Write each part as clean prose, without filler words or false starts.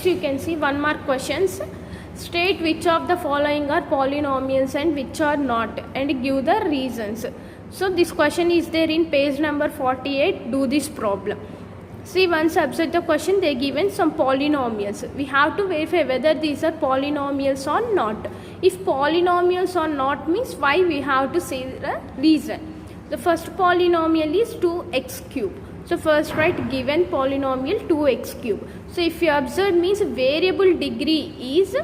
Next you can see 1 mark questions. State which of the following are polynomials and which are not, and give the reasons. So this question is there in page number 48. Do this problem. See, once observe the question, they given some polynomials. We have to verify whether these are polynomials or not. If polynomials or not means why, we have to say the reason. The first polynomial is 2x cube. So first write given polynomial 2x cube. So if you observe means variable degree is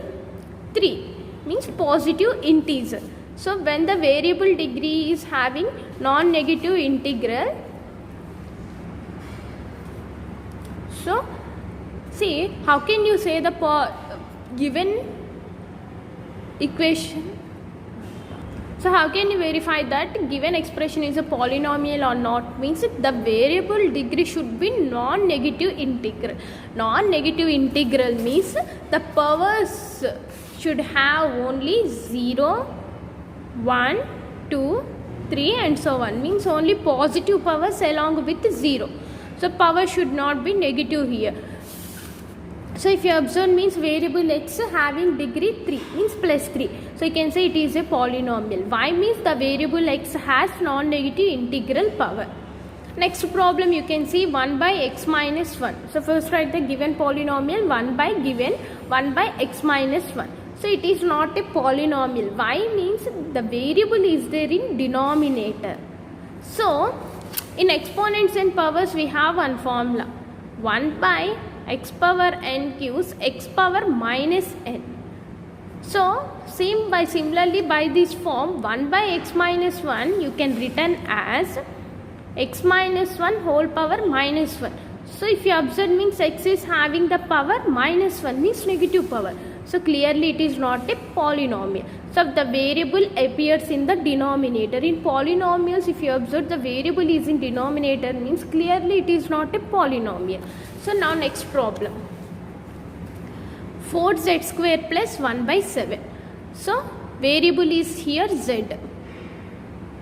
3, means positive integer. So when the variable degree is having non-negative integral, so see, how can you say the given equation? So how can you verify that given expression is a polynomial or not? Means the variable degree should be non-negative integral. Non-negative integral means the powers should have only 0, 1, 2, 3 and so on. Means only positive powers along with 0. So power should not be negative here. So if you observe means variable x having degree 3 means plus 3. So you can say it is a polynomial. Y means the variable x has non-negative integral power. Next problem you can see 1 by x minus 1. So first write the given polynomial 1 by given 1 by x minus 1. So it is not a polynomial. Y means the variable is there in denominator. So in exponents and powers we have one formula. 1 by x power n gives x power minus n. So similarly by this form 1 by x minus 1 you can written as x minus 1 whole power minus 1. So if you observe means x is having the power minus 1 means negative power. So clearly it is not a polynomial. So the variable appears in the denominator. In polynomials if you observe the variable is in denominator means clearly it is not a polynomial. So now next problem. 4z square plus 1 by 7. So variable is here z.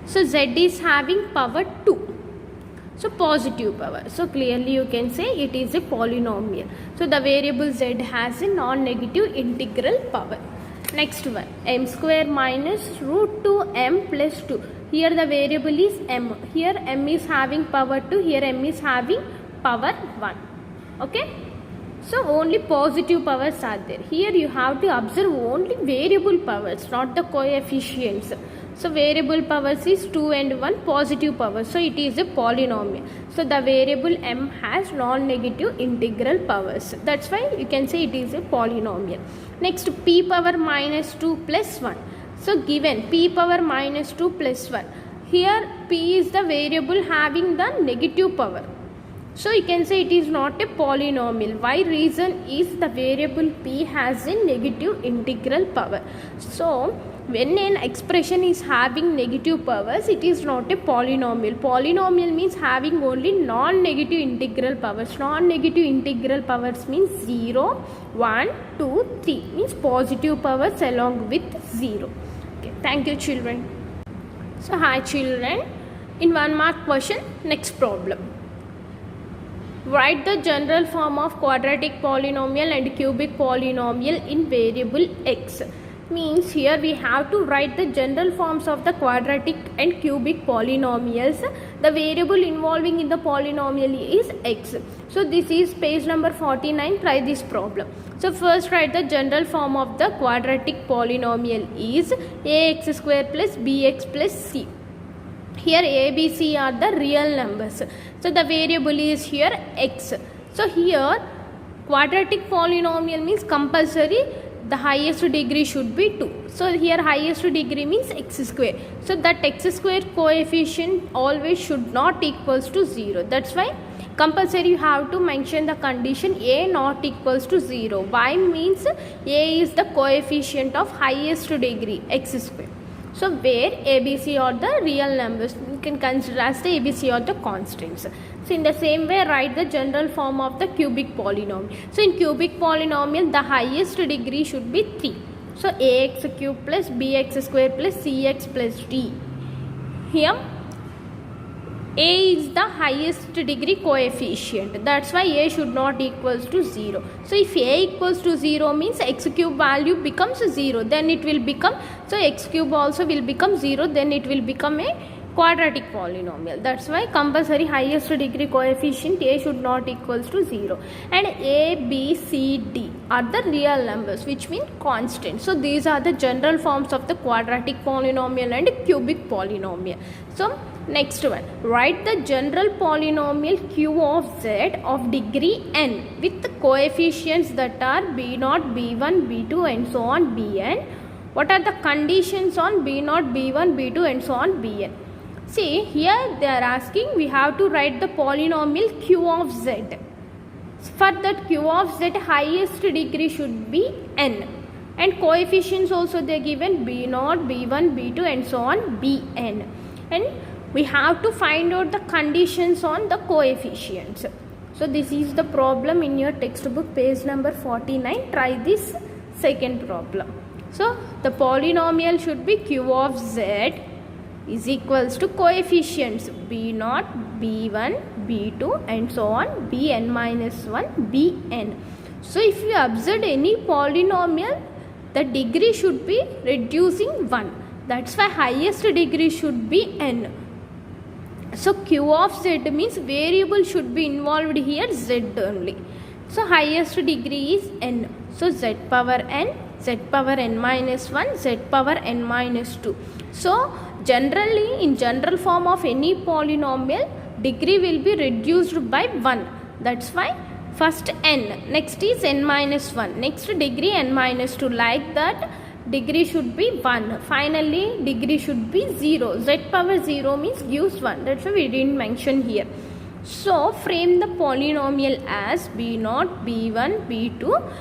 So z is having power 2. So positive power. So clearly you can say it is a polynomial. So the variable z has a non-negative integral power. Next one, m square minus root 2m plus 2. Here the variable is m. Here m is having power 2. Here m is having power 1. Okay. So only positive powers are there. Here you have to observe only variable powers, not the coefficients. So variable powers is 2 and 1 positive powers. So it is a polynomial. So the variable m has non-negative integral powers. That's why you can say it is a polynomial. Next, p power minus 2 plus 1. So given p power minus 2 plus 1. Here p is the variable having the negative power. So you can say it is not a polynomial. Why? Reason is the variable p has a negative integral power. So when an expression is having negative powers, it is not a polynomial. Polynomial means having only non-negative integral powers. Non-negative integral powers means 0, 1, 2, 3 means positive powers along with 0. Okay, thank you children. So hi children, in 1 mark question, next problem. Write the general form of quadratic polynomial and cubic polynomial in variable x. Means here we have to write the general forms of the quadratic and cubic polynomials. The variable involving in the polynomial is x. So this is page number 49. Try this problem. So first write the general form of the quadratic polynomial is ax square plus bx plus c. Here a, b, c are the real numbers. So the variable is here x. So here quadratic polynomial means compulsory the highest degree should be 2. So here highest degree means x square. So that x square coefficient always should not equals to 0. That's why compulsory you have to mention the condition a not equals to 0. Y means a is the coefficient of highest degree x square. So where ABC are the real numbers, you can consider as the ABC or the constants. So in the same way write the general form of the cubic polynomial. So in cubic polynomial the highest degree should be 3. So ax cube plus bx square plus cx plus d. Here a is the highest degree coefficient, that's why a should not equals to 0. So if a equals to 0 means x cube value becomes 0, then it will become, so x cube also will become 0, then it will become a quadratic polynomial. That's why compulsory highest degree coefficient a should not equals to 0. And a, b, c, d are the real numbers, which mean constant. So these are the general forms of the quadratic polynomial and cubic polynomial. So next one, write the general polynomial q of z of degree n with the coefficients that are b0, b1, b2 and so on bn. What are the conditions on b0, b1, b2 and so on bn? See, here they are asking we have to write the polynomial q of z. For that q of z, highest degree should be n, and coefficients also they are given b0, b1, b2 and so on bn. And we have to find out the conditions on the coefficients. So this is the problem in your textbook, page number 49. Try this second problem. So the polynomial should be q of z is equals to coefficients b0, b1, b2 and so on bn minus 1 bn. So if you observe any polynomial, the degree should be reducing 1. That's why highest degree should be n. So q of z means variable should be involved here, z only. So highest degree is n. So z power n, z power n minus 1, z power n minus 2. So generally, in general form of any polynomial, degree will be reduced by 1. That's why first n, next is n minus 1, next degree n minus 2, like that degree should be 1. Finally, degree should be 0. Z power 0 means gives 1. That's why we didn't mention here. So frame the polynomial as b0, b1, b2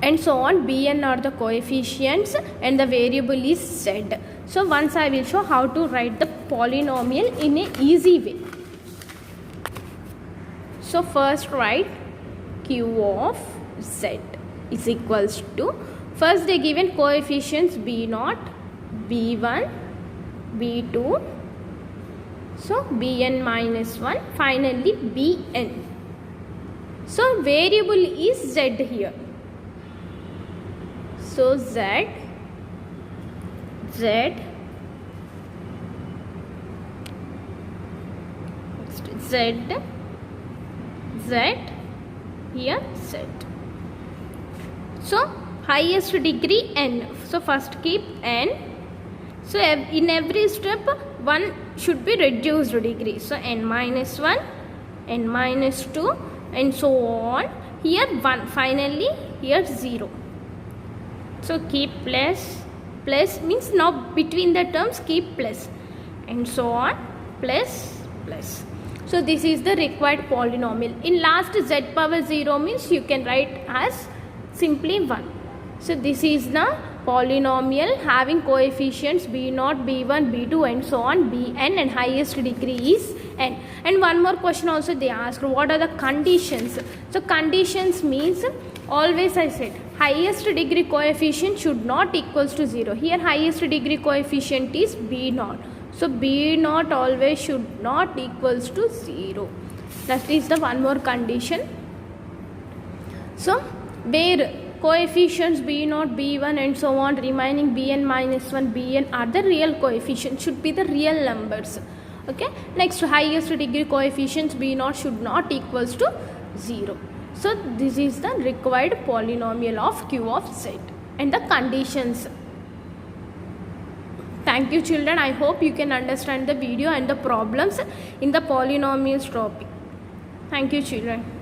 and so on. bn are the coefficients and the variable is z. So once I will show how to write the polynomial in a easy way. So first write q of z is equals to, first they given coefficients b0, b1, b2, so bn minus 1, finally bn. So variable is z here. So z, z, z, z, here z. So highest degree n. So first keep n. So in every step 1 should be reduced degree. So n minus 1, n minus 2 and so on. Here 1. Finally here 0. So keep plus. Plus means now between the terms keep plus. And so on. Plus plus. So this is the required polynomial. In last z power 0 means you can write as simply 1. So this is the polynomial having coefficients b0, b1, b2 and so on bn, and highest degree is n. And one more question also they asked, what are the conditions? So conditions means, always I said highest degree coefficient should not equals to 0. Here highest degree coefficient is b0. So b0 always should not equals to 0. That is the one more condition. So where coefficients b0, b1 and so on remaining bn minus 1 bn are the real coefficients, should be the real numbers. Okay. Next, highest degree coefficients b0 should not equals to 0. So this is the required polynomial of q of z and the conditions. Thank you children. I hope you can understand the video and the problems in the polynomials topic. Thank you children.